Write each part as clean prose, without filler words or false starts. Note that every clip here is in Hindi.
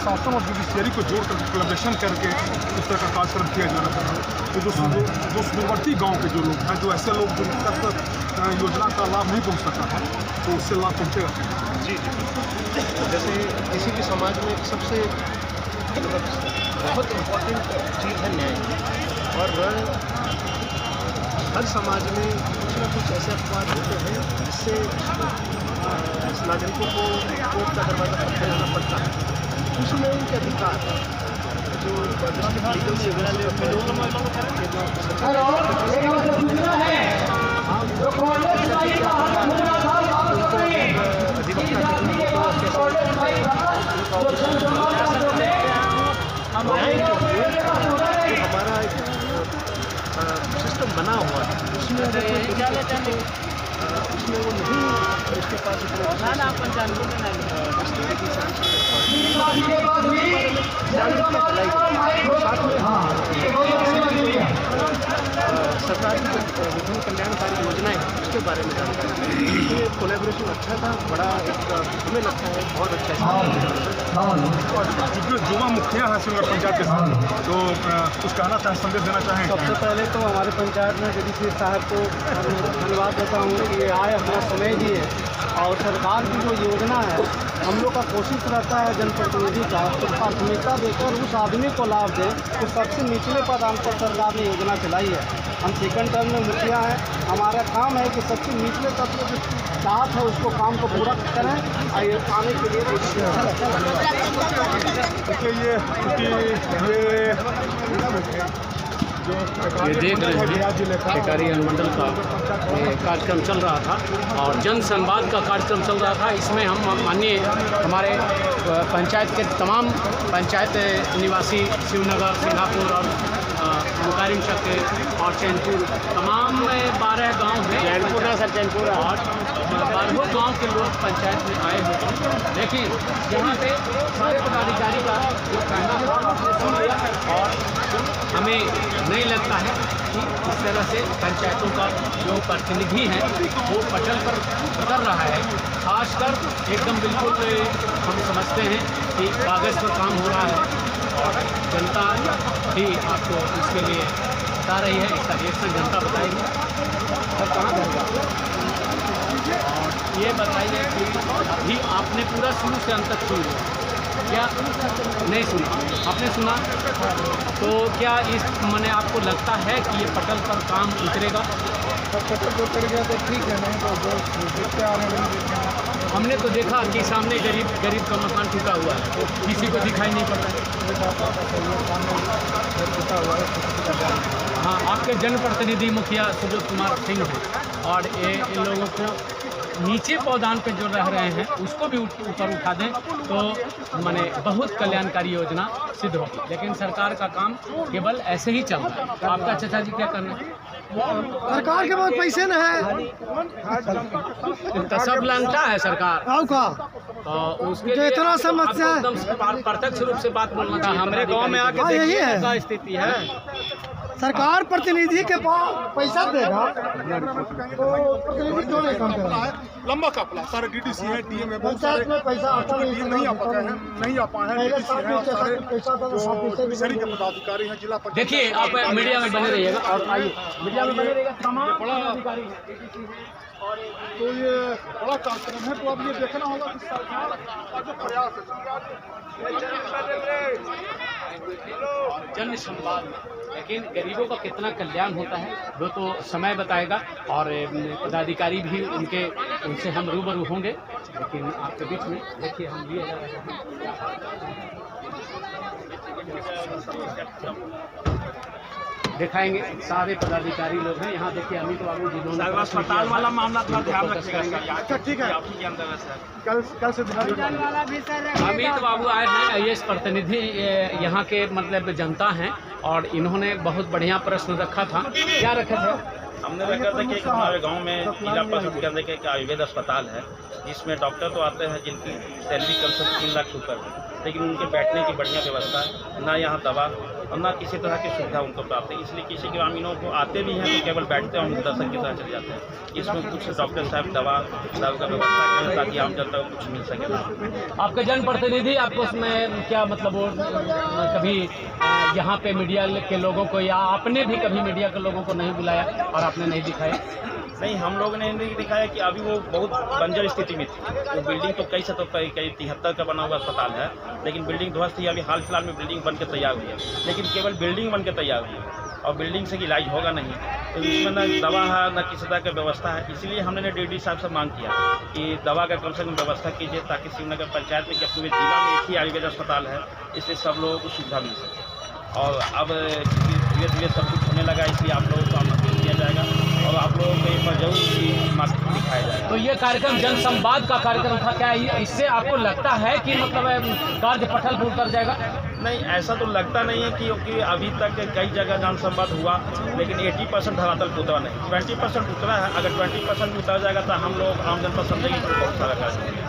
प्रशासन और जुडिशियरी को जोड़ कर कोलैबोरेशन करके इस तरह का कार्यक्रम किया जाना चाहिए। तो जो सुदूरवर्ती गाँव के जो लोग हैं, जो ऐसे लोग जिन तक योजना का लाभ नहीं पहुँच सका है, तो उससे लाभ पहुँचेगा। जी जी, जैसे किसी भी समाज में सबसे बहुत इम्पोर्टेंट चीज़ है न्याय, और हर समाज में कुछ ना कुछ ऐसे अपवाद होते हैं जिससे नागरिकों को कोर्ट का दरवाजा खटखटाना पड़ता है। उसमें उनके अधिकार जो हमारा एक सिस्टम बना हुआ है, उसमें वो नहीं, उसके पास सरकारी विभिन्न कल्याणकारी योजनाएं उसके बारे में जानकारी। ये कोलैबोरेशन अच्छा था, बड़ा एक हमें लगता है बहुत अच्छा है। जो युवा मुखिया हैं सिंगर पंचायत के साथ, तो कुछ कहना चाहें, संदेश देना चाहें? सबसे पहले तो हमारे पंचायत में डीसी साहब को धन्यवाद देता हूँ कि ये आए, अपना समय दिए, और सरकार की जो योजना है हम लोग का कोशिश रहता है जनप्रतिनिधि का तो प्राथमिकता देकर उस आदमी को लाभ दें तो सबसे निचले पादान पर सरकार ने योजना चलाई है। हम सेकंड टर्म में मुखिया हैं, हमारा काम है कि सबसे निचले तत्व जो चाहत है उसको काम को पूरा करें और ये आने के लिए देखिए ये देख रहे हैं टेकारी अनुमंडल का ये कार्यक्रम चल रहा था और जन संवाद का कार्यक्रम चल रहा था। इसमें हम माननीय हमारे पंचायत के तमाम पंचायत निवासी शिवनगर, सिंगापुर और मुकारिम चक और चैनपुर, तमाम 12 गांव हैं, चैनपुर ना सर, चैनपुर और 12 गांव के लोग पंचायत में आए हुए हैं। लेकिन यहाँ पे सारे पदाधिकारी का जो कहना था हमने सुन लिया और हमें नहीं लगता है कि इस तरह से पंचायतों का जो प्रतिनिधि है वो पटल पर उतर रहा है। खासकर एकदम बिल्कुल हम समझते हैं कि कागज़ पर काम हो रहा है और जनता ही आपको इसके लिए बता रही है, इसका रिएक्शन जनता बताएगी। और कहाँ जाएगा और ये बताइए कि अभी आपने पूरा शुरू से अंत तक सुन लिया क्या? नहीं सुना? आपने सुना तो क्या इस माने आपको लगता है कि ये पटल पर काम उतरेगा? पटल पर उतर गया तो ठीक है, नहीं तो जो देखते आ रहे हैं। हमने तो देखा कि सामने गरीब का मकान टूटा हुआ है, किसी को दिखाई नहीं पड़ रहा है। हाँ, आपके जनप्रतिनिधि मुखिया सुबोध कुमार सिंह हैं और ये इन लोगों को नीचे पौधान पे जो रह रहे हैं उसको भी ऊपर उठा दें तो माने बहुत कल्याणकारी योजना सिद्ध होगी। लेकिन सरकार का काम केवल ऐसे ही चल रहा है। आपका चाचा जी क्या करना है? सरकार के पास पैसे न है तो सब लगता है सरकार का तो उसके लिए इतना समस्या है। एकदम प्रत्यक्ष रूप से बात बोलना था। हमारे गांव में आके यही है क्या स्थिति है। सरकार प्रतिनिधि के पास पैसा देगा तो प्रतिनिधि क्यों नहीं काम करेगा? लंबा काफिला सारे डीडीसी हैं, डीएम है, बहुत पंचायत सारे में पैसा आता नहीं आ पाए हैं, डीडीसी हैं और सारे शहरी के पदाधिकारी हैं, जिला पंचायत। देखिए आप मीडिया में बने रहिएगा और आइए मीडिया में बने रहिएगा। तमाम पदाधिकारी तो ये बड़ा कार्यक्रम है, तो अब ये देखना होगा कि सरकार का जो प्रयास है जन संवाद, लेकिन गरीबों का कितना कल्याण होता है वो तो समय बताएगा और पदाधिकारी भी उनसे हम रूबरू होंगे। लेकिन आपके बीच में देखिए हम लिए जा रहे हैं दिखाएंगे सारे पदाधिकारी लोग हैं यहाँ। देखिए अमित बाबू जी दोनों अस्पताल वाला मामला थोड़ा ध्यान रखिएगा। अच्छा ठीक है, कल से अमित बाबू आए हैं, आईएएस प्रतिनिधि यहाँ के मतलब जनता हैं और इन्होंने बहुत बढ़िया प्रश्न रखा था। क्या रखे थे? हमने रखा था कि हमारे गांव में जिला परिषद के अंदर एक आयुर्वेद अस्पताल है जिसमें डॉक्टर तो आते हैं जिनकी सैलरी कम से 3 लाख ऊपर है, लेकिन उनके बैठने की बढ़िया व्यवस्था है, ना यहाँ दवा और ना किसी तरह की सुविधा उनको प्राप्त है। इसलिए किसी ग्रामीणों को आते भी हैं तो केवल बैठते हैं और दर्शक की तरह चले जाते हैं। इसमें कुछ डॉक्टर साहब दवा का व्यवस्था करें ताकि आम जनता को कुछ मिल सके। आपके जनप्रतिनिधि आपको उसमें क्या मतलब वो कभी यहाँ पे मीडिया के लोगों को या आपने भी कभी मीडिया के लोगों को नहीं बुलाया और आपने नहीं दिखाया? नहीं, हम लोगों ने नहीं दिखाया कि अभी वो बहुत बंजर स्थिति में थी। वो बिल्डिंग तो कई 73 का बना हुआ अस्पताल है, लेकिन बिल्डिंग ध्वस्त थी। अभी हाल फिलहाल में बिल्डिंग बन के तैयार हुई है, लेकिन केवल बिल्डिंग बन के तैयार हुई है और बिल्डिंग से इलाज होगा नहीं। तो इसमें न दवा है न किसी तरह की व्यवस्था है। इसलिए हमने डीडी साहब से मांग किया कि दवा का कम से कम व्यवस्था कीजिए ताकि शिवनगर पंचायत में, पूरे जिला में एक ही आयुर्वेद अस्पताल है, इसलिए सब लोगों को सुविधा मिल सके। और अब धीरे धीरे सब कुछ होने लगा, इसलिए आप लोगों को आमंत्रित किया जाएगा और आप लोगों को एक बार जरूर माध्यम दिखाया जाएगा। तो ये कार्यक्रम जन संवाद का कार्यक्रम था क्या? इससे आपको लगता है कि मतलब कार्य पटल पर उतर जाएगा? नहीं, ऐसा तो लगता नहीं है क्योंकि अभी तक कई जगह जन संवाद हुआ, लेकिन 80% धरातल पर उतरा नहीं, 20% उतरा है। अगर 20% उतर जाएगा तो हम लोग आम जनता समझेंगे तो बहुत सारा कार्य।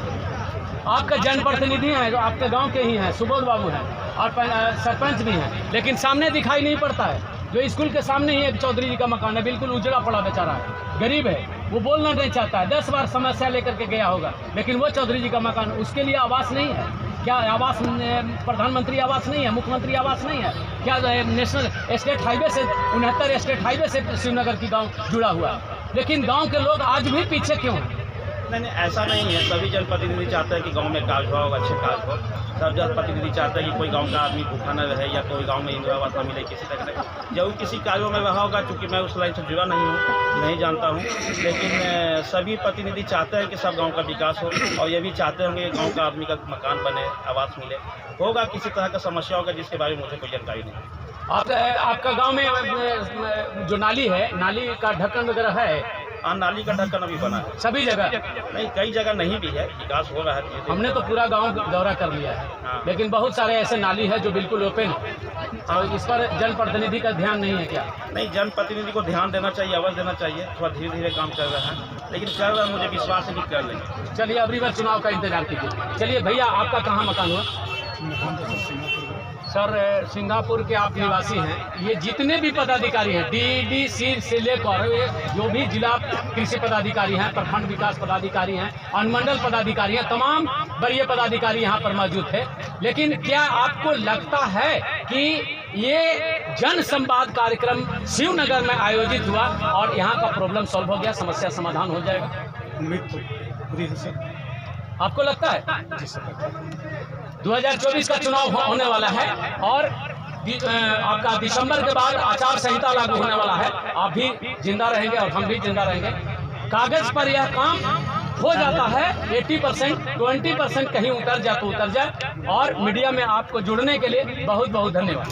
आपका जनप्रतिनिधि हैं जो आपके गांव के ही हैं, सुबोध बाबू हैं और सरपंच भी हैं, लेकिन सामने दिखाई नहीं पड़ता है। जो स्कूल के सामने ही एक चौधरी जी का मकान है, बिल्कुल उजड़ा पड़ा बेचारा है, गरीब है, वो बोलना नहीं चाहता है। 10 बार समस्या लेकर के गया होगा, लेकिन वो चौधरी जी का मकान, उसके लिए आवास नहीं है क्या? आवास प्रधानमंत्री आवास नहीं है, मुख्यमंत्री आवास नहीं है क्या? नेशनल स्टेट हाईवे से 69 स्टेट हाईवे से शिवनगर की गाँव जुड़ा हुआ है, लेकिन गाँव के लोग आज भी पीछे क्यों हैं? नहीं, ऐसा नहीं है। सभी जनप्रतिनिधि चाहते हैं कि गांव में कार्य हो, अच्छे कार्य हो। सब जनप्रतिनिधि चाहते हैं कि कोई गांव का आदमी भूखा न रहे या कोई गांव में इंदिरा आवास न मिले किसी तरह का। जरूर किसी कार्यों में रहा होगा, चूँकि मैं उस लाइन से जुड़ा नहीं हूँ, नहीं जानता हूँ, लेकिन सभी प्रतिनिधि चाहते हैं कि सब गाँव का विकास हो और ये भी चाहते होंगे कि गाँव का आदमी का मकान बने, आवास मिले। होगा किसी तरह का समस्या होगा जिसके बारे में मुझे कोई जानकारी नहीं। आपका गाँव में जो नाली है, नाली का ढक्कन वगैरह है? हाँ, नाली का ढक्कन अभी बना है। सभी जगह नहीं, कई जगह नहीं भी है, विकास हो रहा है। हमने तो पूरा गांव दौरा कर लिया है, हाँ। लेकिन बहुत सारे ऐसे नाली है जो बिल्कुल ओपन है और इस पर जनप्रतिनिधि का ध्यान नहीं है क्या? नहीं, जनप्रतिनिधि को ध्यान देना चाहिए, अवश्य देना चाहिए। थोड़ा धीरे धीरे काम चल रहा है, लेकिन कर रहा है, मुझे विश्वास है कि कर लेंगे। चलिए अगली बार चुनाव का इंतजार कीजिए। चलिए भैया, आपका कहाँ मकान हुआ? सर, सिंगापुर के आप निवासी हैं। ये जितने भी पदाधिकारी हैं, डीडीसी से लेकर जो भी जिला कृषि पदाधिकारी हैं, प्रखंड विकास पदाधिकारी हैं, अनुमंडल पदाधिकारी हैं, तमाम वरीय पदाधिकारी यहाँ पर मौजूद थे। लेकिन क्या आपको लगता है कि ये जन संवाद कार्यक्रम शिवनगर में आयोजित हुआ और यहाँ का प्रॉब्लम सॉल्व हो गया, समस्या समाधान हो जाएगा? उम्मीद तो पूरी है सर। आपको लगता है? 2024 का चुनाव होने वाला है और आपका दिसंबर के बाद आचार संहिता लागू होने वाला है। आप भी जिंदा रहेंगे और हम भी जिंदा रहेंगे। कागज पर यह काम हो जाता है 80%, 20% कहीं उतर जाए तो उतर जाए। और मीडिया में आपको जुड़ने के लिए बहुत बहुत धन्यवाद।